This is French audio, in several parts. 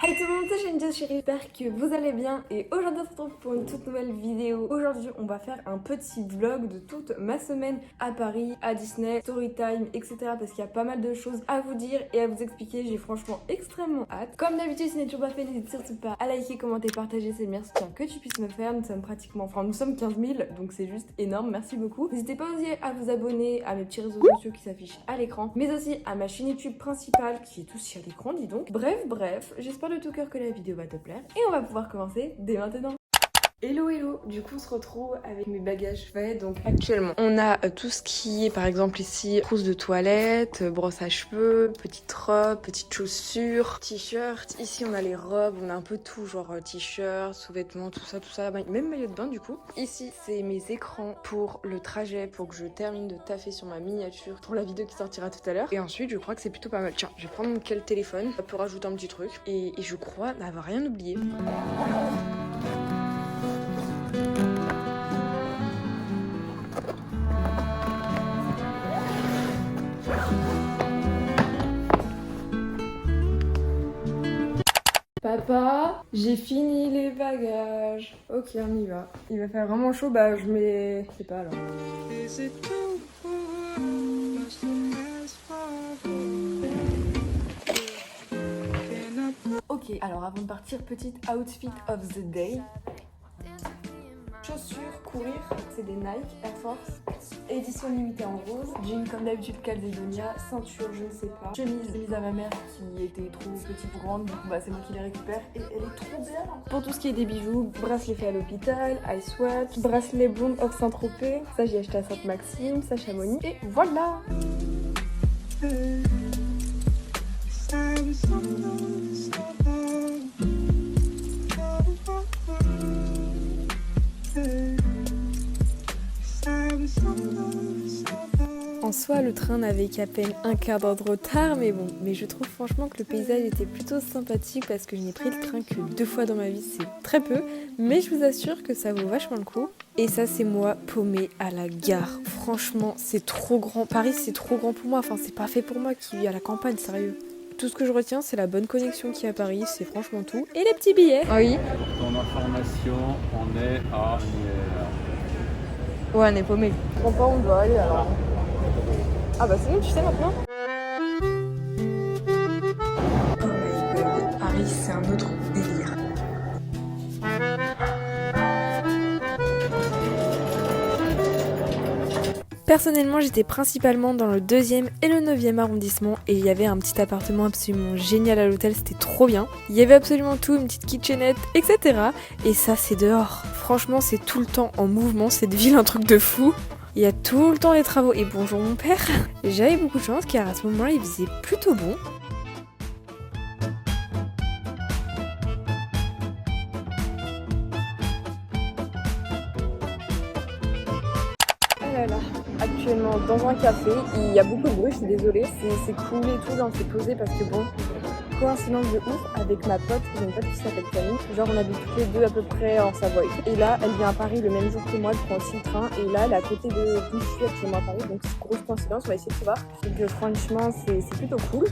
Hey tout le monde, c'est Shenja, j'espère que vous allez bien et aujourd'hui on se retrouve pour une toute nouvelle vidéo. Aujourd'hui on va faire un petit vlog de toute ma semaine à Paris, à Disney, Storytime, etc. parce qu'il y a pas mal de choses à vous dire et à vous expliquer, j'ai franchement extrêmement hâte. Comme d'habitude, si ce n'est toujours pas fait, n'hésite surtout pas à liker, commenter, partager, c'est le meilleur soutien que tu puisses me faire. Nous sommes pratiquement, nous sommes 15 000 donc c'est juste énorme, merci beaucoup. N'hésitez pas aussi à vous abonner à mes petits réseaux sociaux qui s'affichent à l'écran, mais aussi à ma chaîne YouTube principale qui est aussi à l'écran, dis donc. Bref, j'espère de tout cœur que la vidéo va te plaire et on va pouvoir commencer dès maintenant. Hello, du coup on se retrouve avec mes bagages faits. Donc actuellement on a tout ce qui est par exemple ici trousse de toilette, brosse à cheveux, petite robe, petites chaussures, t-shirt. Ici on a les robes, on a un peu tout, genre t-shirt, sous-vêtements, tout ça, même maillot de bain du coup. Ici c'est mes écrans pour le trajet, pour que je termine de taffer sur ma miniature pour la vidéo qui sortira tout à l'heure. Et ensuite je crois que c'est plutôt pas mal. Tiens, je vais prendre quel téléphone pour rajouter un petit truc et je crois n'avoir rien oublié. Papa, j'ai fini les bagages. Ok, on y va. Il va faire vraiment chaud, bah je mets... Je sais pas alors. Ok, alors avant de partir, petite outfit of the day. Chaussures, courir, c'est des Nike Air Force. Édition limitée en rose. Jean comme d'habitude Calzedonia. Ceinture, je ne sais pas. Chemise à ma mère qui était trop petite ou grande. Du coup bah c'est moi qui les récupère et elle est trop bien. Pour tout ce qui est des bijoux, bracelet fait à l'hôpital, Ice Watch, bracelet Bloom of Saint-Tropez. Ça j'ai acheté à Sainte-Maxime, ça Chamonix. Et voilà. En soi, le train n'avait qu'à peine un quart d'heure de retard, mais bon. Mais je trouve franchement que le paysage était plutôt sympathique parce que je n'ai pris le train que 2 fois dans ma vie, c'est très peu. Mais je vous assure que ça vaut vachement le coup. Et ça, c'est moi paumée à la gare. Franchement, c'est trop grand. Paris, c'est trop grand pour moi. Enfin, c'est pas fait pour moi qui vis à la campagne, sérieux. Tout ce que je retiens, c'est la bonne connexion qu'il y a à Paris, c'est franchement tout. Et les petits billets. Oui. Pour ton information, on est à Ouais, on est paumé. Je comprends pas où on doit aller alors. Ah bah c'est bon, tu sais maintenant. Oh my god, Paris c'est un autre délire. Personnellement, j'étais principalement dans le 2e et le 9e arrondissement et il y avait un petit appartement absolument génial à l'hôtel, c'était trop bien. Il y avait absolument tout, une petite kitchenette, etc. Et ça, c'est dehors. Franchement, c'est tout le temps en mouvement, cette ville, un truc de fou. Il y a tout le temps les travaux. Et bonjour mon père. J'avais beaucoup de chance car à ce moment-là, il faisait plutôt bon. Actuellement dans un café, il y a beaucoup de bruit, je suis désolée, c'est cool et tout, là on s'est posé parce que bon, coïncidence de ouf avec ma pote, j'ai une pote qui s'appelle Camille, genre on habite toutes les deux à peu près en Savoie. Et là elle vient à Paris le même jour que moi, elle prend aussi le train et là elle est à côté d'où je suis actuellement à Paris, donc c'est grosse coïncidence, on va essayer de se voir. Donc franchement c'est plutôt cool.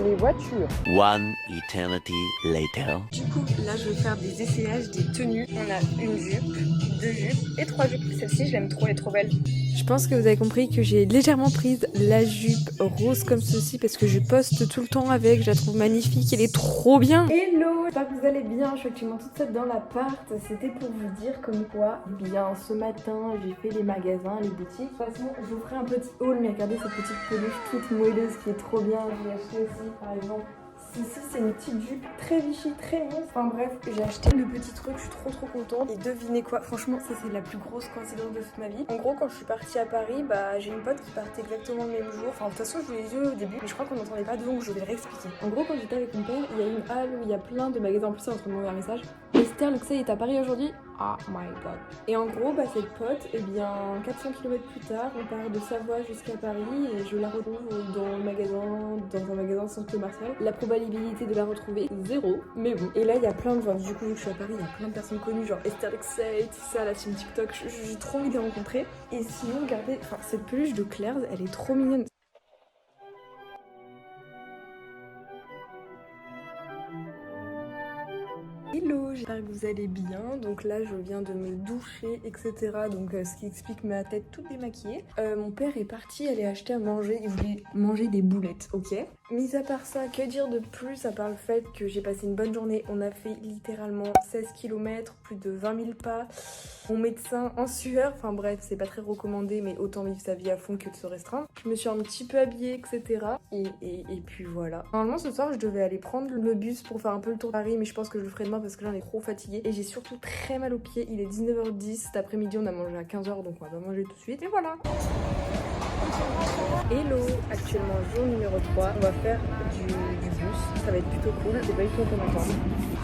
Les voitures. One eternity later. Du coup, là, je vais faire des essayages des tenues. On a une jupe, 2 jupes et 3 jupes. Celle-ci, je l'aime trop, elle est trop belle. Je pense que vous avez compris que j'ai légèrement prise la jupe rose comme ceci parce que je poste tout le temps avec. Je la trouve magnifique, elle est trop bien. Hello, j'espère que vous allez bien. Je suis actuellement toute seule dans l'appart. C'était pour vous dire comme quoi, eh bien, ce matin, j'ai fait les magasins, les boutiques. De toute façon, je vous ferai un petit haul, mais regardez cette petite peluche toute moelleuse qui est trop bien. J'ai acheté aussi, par exemple, ici c'est une petite jupe très Vichy, très mince. Enfin bref, j'ai acheté le petit truc, je suis trop contente. Et devinez quoi, franchement ça c'est la plus grosse coïncidence de toute ma vie. En gros quand je suis partie à Paris, bah j'ai une pote qui partait exactement le même jour. Enfin de toute façon je vous l'ai dit au début, mais je crois qu'on n'entendait pas donc je vais le réexpliquer. En gros quand j'étais avec mon père, il y a une halle où il y a plein de magasins. En plus c'est en train de m'envoyer un message. Esther Luxey est à Paris aujourd'hui. Oh my god. Et en gros, bah, cette pote, eh bien 400 km plus tard, on part de Savoie jusqu'à Paris et je la retrouve dans le magasin, dans un magasin centre commercial. La probabilité de la retrouver, 0, mais bon. Et là, il y a plein de gens, du coup, vu que je suis à Paris, il y a plein de personnes connues, genre Esther Luxey, tout ça, la team TikTok, j'ai trop envie de les rencontrer. Et sinon, regardez, cette peluche de Claire's, elle est trop mignonne. Hello, j'espère que vous allez bien. Donc là je viens de me doucher etc. Donc ce qui explique ma tête toute démaquillée. Mon père est parti aller acheter à manger, il voulait manger des boulettes, ok. Mis à part ça, que dire de plus à part le fait que j'ai passé une bonne journée. On a fait littéralement 16 km, plus de 20 000 pas. Mon médecin en sueur, enfin bref c'est pas très recommandé mais autant vivre sa vie à fond que de se restreindre. Je me suis un petit peu habillée etc. Et puis voilà. Normalement ce soir je devais aller prendre le bus pour faire un peu le tour de Paris mais je pense que je le ferai demain parce que là on est trop fatigué. Et j'ai surtout très mal aux pieds, il est 19h10, cet après-midi on a mangé à 15h donc on va pas manger tout de suite et voilà. Hello, actuellement jour numéro 3, on va faire du bus, ça va être plutôt cool, c'est pas du tout qu'on attend.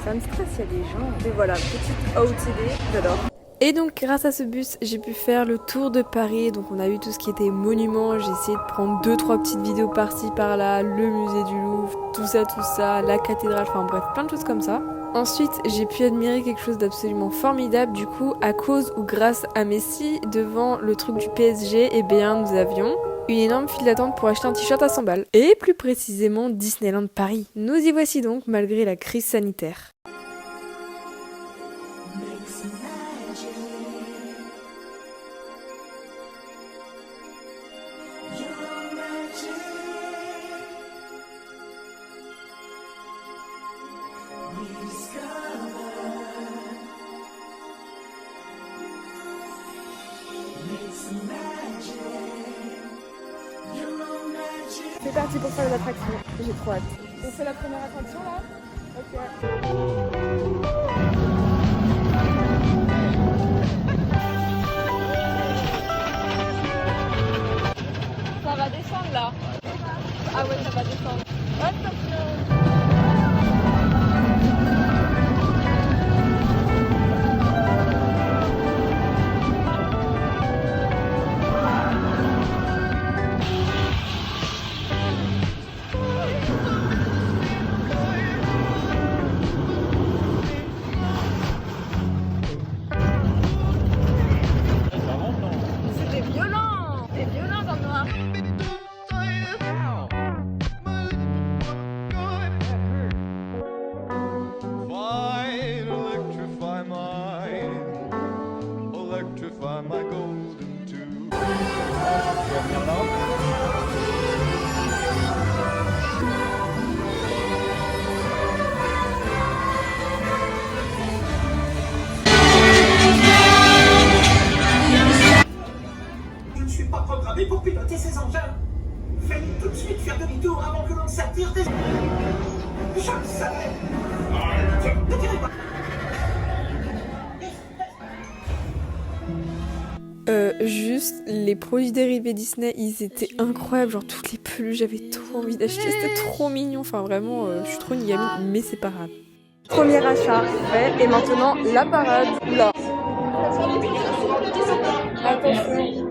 Ça me stresse, il y a des gens. Mais voilà, petite OOTD, j'adore. Et donc grâce à ce bus, j'ai pu faire le tour de Paris, donc on a eu tout ce qui était monuments, j'ai essayé de prendre 2-3 petites vidéos par-ci par-là, le musée du Louvre, tout ça, la cathédrale, enfin bref, plein de choses comme ça. Ensuite, j'ai pu admirer quelque chose d'absolument formidable, du coup, à cause ou grâce à Messi, devant le truc du PSG, eh bien, nous avions une énorme file d'attente pour acheter un t-shirt à 100 balles. Et plus précisément, Disneyland Paris. Nous y voici donc, malgré la crise sanitaire. C'est parti pour faire l'attraction, j'ai trop hâte. On fait la première attraction là? Ok. Ça va descendre là. Ah ouais, ça va descendre. Attention. Pour piloter ces engins, faites tout de suite faire demi-tour avant que l'on s'attire des... Je le savais. Ne tirez pas. Juste les produits dérivés Disney, ils étaient incroyables, genre toutes les peluches, j'avais trop envie d'acheter, c'était trop mignon, enfin vraiment, je suis trop une gamine, mais c'est pas grave. Premier achat fait, et maintenant la parade, là. Attention.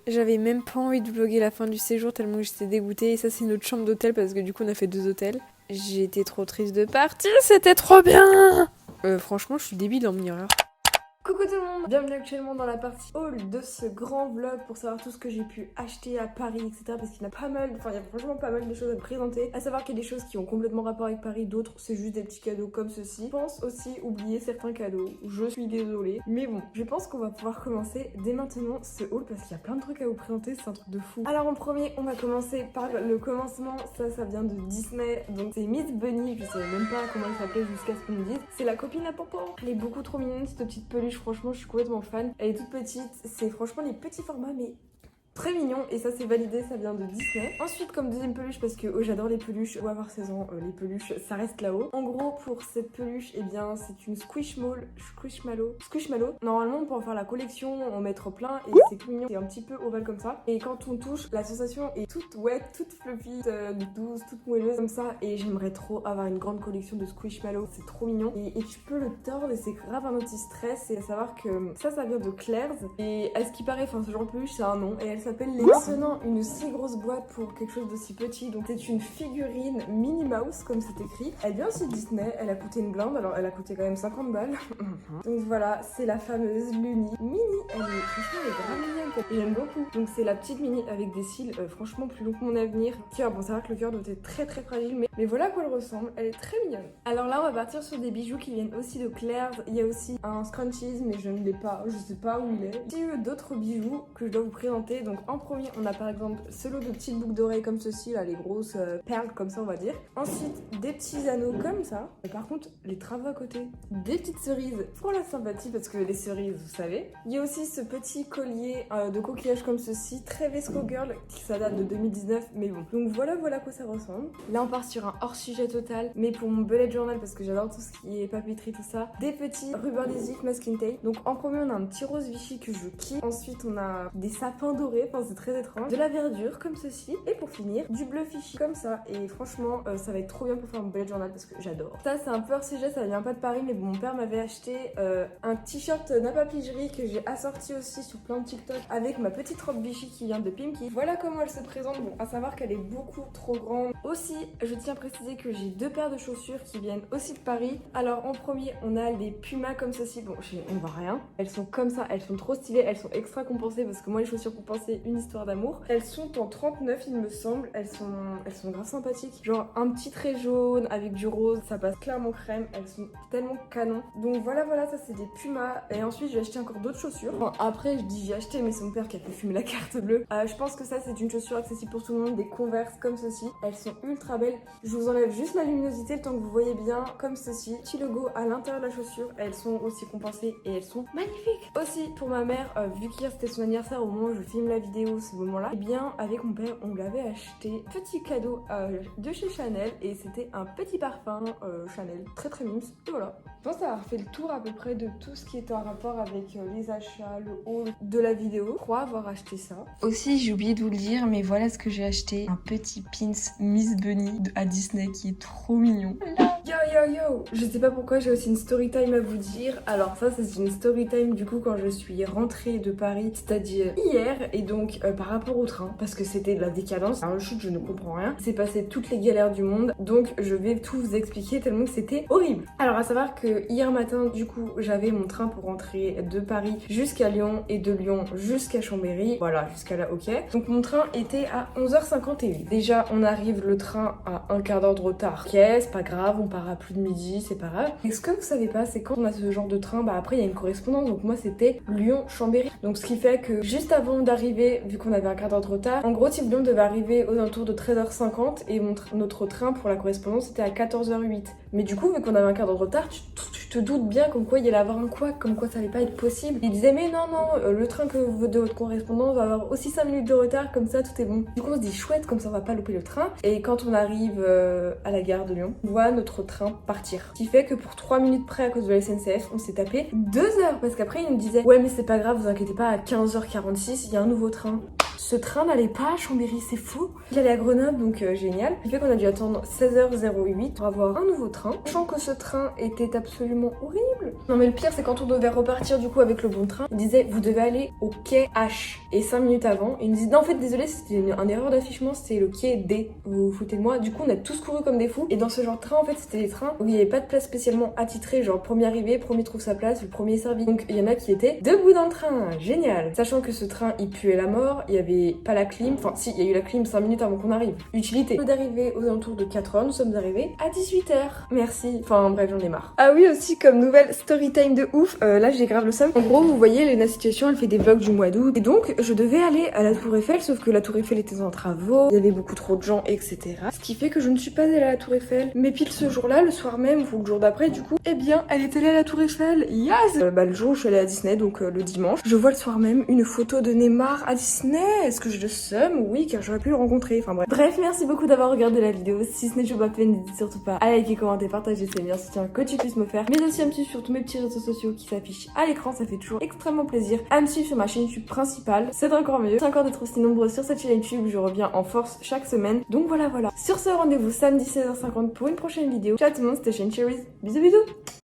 J'avais même pas envie de vlogger la fin du séjour tellement que j'étais dégoûtée. Et ça c'est notre chambre d'hôtel parce que du coup on a fait 2 hôtels. J'étais trop triste de partir, c'était trop bien. Franchement je suis débile en minieur. Coucou tout le monde, bienvenue actuellement dans la partie haul de ce grand vlog pour savoir tout ce que j'ai pu acheter à Paris, etc. Parce qu'il y a pas mal, enfin il y a franchement pas mal de choses à présenter. À savoir qu'il y a des choses qui ont complètement rapport avec Paris, d'autres c'est juste des petits cadeaux comme ceci. Je pense aussi oublier certains cadeaux, je suis désolée. Mais bon, je pense qu'on va pouvoir commencer dès maintenant ce haul parce qu'il y a plein de trucs à vous présenter, c'est un truc de fou. Alors en premier, on va commencer par le commencement, ça vient de Disney. Donc c'est Miss Bunny, je savais même pas comment elle s'appelait jusqu'à ce qu'on me dise. C'est la copine à Pompon. Elle est beaucoup trop mignonne cette petite peluche. Franchement je suis complètement fan, elle est toute petite, c'est franchement les petits formats mais Très mignon et ça c'est validé, ça vient de Disney. Ensuite comme deuxième peluche, parce que j'adore les peluches, ou avoir 16 ans, les peluches ça reste là-haut. En gros pour cette peluche, eh bien c'est une Squishmallow. Normalement on peut en faire la collection, en mettre plein et c'est tout mignon, c'est un petit peu ovale comme ça. Et quand on touche, la sensation est toute wet, toute fluffy, douce, toute moelleuse comme ça. Et j'aimerais trop avoir une grande collection de Squishmallow, c'est trop mignon. Et tu peux le tordre et c'est grave un anti-stress. Et à savoir que ça vient de Claire's. Et à ce qui paraît, enfin ce genre de peluche c'est un nom et elle s'appelle les... Maintenant une si grosse boîte pour quelque chose d'aussi petit. Donc c'est une figurine Minnie Mouse comme c'est écrit. Elle vient aussi de Disney, elle a coûté une blinde, alors elle a coûté quand même 50 balles. Donc voilà, c'est la fameuse Luni. Minnie, franchement elle est grave mignonne, j'aime beaucoup. Donc c'est la petite Minnie avec des cils franchement plus longs que mon avenir. Cœur, bon c'est vrai que le cœur doit être très très fragile, mais voilà à quoi elle ressemble, elle est très mignonne. Alors là on va partir sur des bijoux qui viennent aussi de Claire's. Il y a aussi un scrunchies mais je ne l'ai pas, je sais pas où il est. J'ai eu d'autres bijoux que je dois vous présenter. Donc en premier on a par exemple ce lot de petites boucles d'oreilles comme ceci là, les grosses perles comme ça on va dire. Ensuite des petits anneaux comme ça. Et par contre les travaux à côté, des petites cerises pour la sympathie parce que les cerises vous savez. Il y a aussi ce petit collier de coquillage comme ceci, très Vesco Girl, qui ça date de 2019 mais bon. Donc voilà à quoi ça ressemble. Là on part sur un hors sujet total mais pour mon bullet journal parce que j'adore tout ce qui est papeterie tout ça. Des petits rubber adhésifs masking tape. Donc en premier on a un petit rose Vichy que je kiffe. Ensuite on a des sapins dorés, enfin c'est très étrange. De la verdure comme ceci. Et pour finir du bleu Vichy comme ça. Et franchement ça va être trop bien pour faire mon bullet journal parce que j'adore. Ça c'est un peu hors sujet, ça vient pas de Paris mais bon, mon père m'avait acheté un t-shirt Napa Pigerie que j'ai assorti aussi sur plein de TikTok avec ma petite robe Vichy qui vient de Pimki. Voilà comment elle se présente. Bon, à savoir qu'elle est beaucoup trop grande. Aussi je tiens à préciser que j'ai deux paires de chaussures qui viennent aussi de Paris. Alors en premier on a les Puma comme ceci. Bon on voit rien. Elles sont comme ça, elles sont trop stylées, elles sont extra compensées parce que moi les chaussures compensées, une histoire d'amour. Elles sont en 39 il me semble, elles sont grave sympathiques. Genre un petit trait jaune avec du rose, ça passe clairement crème, elles sont tellement canon. Donc voilà ça c'est des Puma. Et ensuite j'ai acheté encore d'autres chaussures. Bon après je dis j'ai acheté mais c'est mon père qui a fait fumer la carte bleue. Je pense que ça c'est une chaussure accessible pour tout le monde, des Converse comme ceci. Elles sont ultra belles. Je vous enlève juste la luminosité le temps que vous voyez bien comme ceci. Petit logo à l'intérieur de la chaussure, elles sont aussi compensées et elles sont magnifiques. Aussi pour ma mère, vu qu'hier c'était son anniversaire au moment où je filme la vidéo ce moment là, et bien avec mon père on lui avait acheté petit cadeau de chez Chanel et c'était un petit parfum Chanel très très mimes. Et voilà, je pense avoir fait le tour à peu près de tout ce qui était en rapport avec les achats, le haul de la vidéo. Je crois avoir acheté ça. Aussi j'ai oublié de vous le dire mais voilà ce que j'ai acheté, un petit pins Miss Bunny à Disney qui est trop mignon. Yo, je sais pas pourquoi j'ai aussi une story time à vous dire. Alors ça c'est une story time du coup quand je suis rentrée de Paris, c'est-à-dire hier, et donc par rapport au train parce que c'était de la décadence. Alors chute, je ne comprends rien. C'est passé toutes les galères du monde donc je vais tout vous expliquer tellement que c'était horrible. Alors à savoir que hier matin du coup j'avais mon train pour rentrer de Paris jusqu'à Lyon et de Lyon jusqu'à Chambéry. Voilà, jusqu'à là ok. Donc mon train était à 11h51. Déjà on arrive le train à un quart d'heure de retard. Ok, c'est pas grave, on part à plus de midi, c'est pas grave. Et ce que vous savez pas, c'est quand on a ce genre de train, bah après il y a une correspondance. Donc moi c'était Lyon-Chambéry. Donc ce qui fait que juste avant d'arriver, vu qu'on avait un quart d'heure de retard, en gros Type Lyon devait arriver aux alentours de 13h50 et notre train pour la correspondance c'était à 14h08. Mais du coup vu qu'on avait un quart d'heure de retard, tu te doutes bien comme quoi il allait avoir un couac, comme quoi ça allait pas être possible. Il disait mais non, le train de votre correspondance va avoir aussi 5 minutes de retard, comme ça tout est bon. Du coup on se dit chouette, comme ça on va pas louper le train. Et quand on arrive à la gare de Lyon, on voit notre train partir. Ce qui fait que pour 3 minutes près à cause de la SNCF, on s'est tapé 2 heures parce qu'après il nous disait ouais mais c'est pas grave, vous inquiétez pas, à 15h46 il y a un nouveau train. Ce train n'allait pas à Chambéry, c'est faux. Il allait à Grenoble, donc génial. Ce qui fait qu'on a dû attendre 16h08 pour avoir un nouveau train. Sachant que ce train était absolument horrible. Non mais le pire c'est quand on devait repartir du coup avec le bon train, il disait vous devez aller au quai H. Et 5 minutes avant, il nous dit non en fait désolé c'était une erreur d'affichement, c'était le quai D. Vous vous foutez de moi. Du coup on a tous couru comme des fous. Et dans ce genre de train en fait c'était des trains où il n'y avait pas de place spécialement attitrée, genre premier arrivé, premier trouve sa place, le premier servi. Donc il y en a qui étaient debout dans le train, génial. Sachant que ce train il puait la mort, il y avait pas la clim, enfin si, il y a eu la clim 5 minutes avant qu'on arrive. Utilité. D'arriver aux alentours de 4h, nous sommes arrivés à 18h. Merci. Enfin bref, j'en ai marre. Ah oui aussi comme nouvelle story time de ouf, là j'ai grave le seum. En gros, vous voyez, Léna Situation, elle fait des vlogs du mois d'août. Et donc, je devais aller à la Tour Eiffel, sauf que la Tour Eiffel était en travaux, il y avait beaucoup trop de gens, etc. Ce qui fait que je ne suis pas allée à la Tour Eiffel. Mais pile ce jour-là, le soir même, ou le jour d'après, du coup, eh bien, elle est allée à la Tour Eiffel. Yes. Le jour où je suis allée à Disney, donc le dimanche, je vois le soir même une photo de Neymar à Disney. est-ce que je le seum? Oui, car j'aurais pu le rencontrer. Enfin bref. Bref, merci beaucoup d'avoir regardé la vidéo. Si ce n'est toujours pas fait, n'hésite surtout pas à liker, commenter, partager, c'est le meilleur soutien que tu puisses me faire. Mais aussi à me suivre sur tous mes petits réseaux sociaux qui s'affichent à l'écran, ça fait toujours extrêmement plaisir. À me suivre sur ma chaîne YouTube principale, c'est encore mieux. C'est encore d'être aussi nombreux sur cette chaîne YouTube, je reviens en force chaque semaine. Donc voilà. Sur ce, rendez-vous samedi 16h50 pour une prochaine vidéo. Ciao tout le monde, c'était Shane Cherries. Bisous bisous.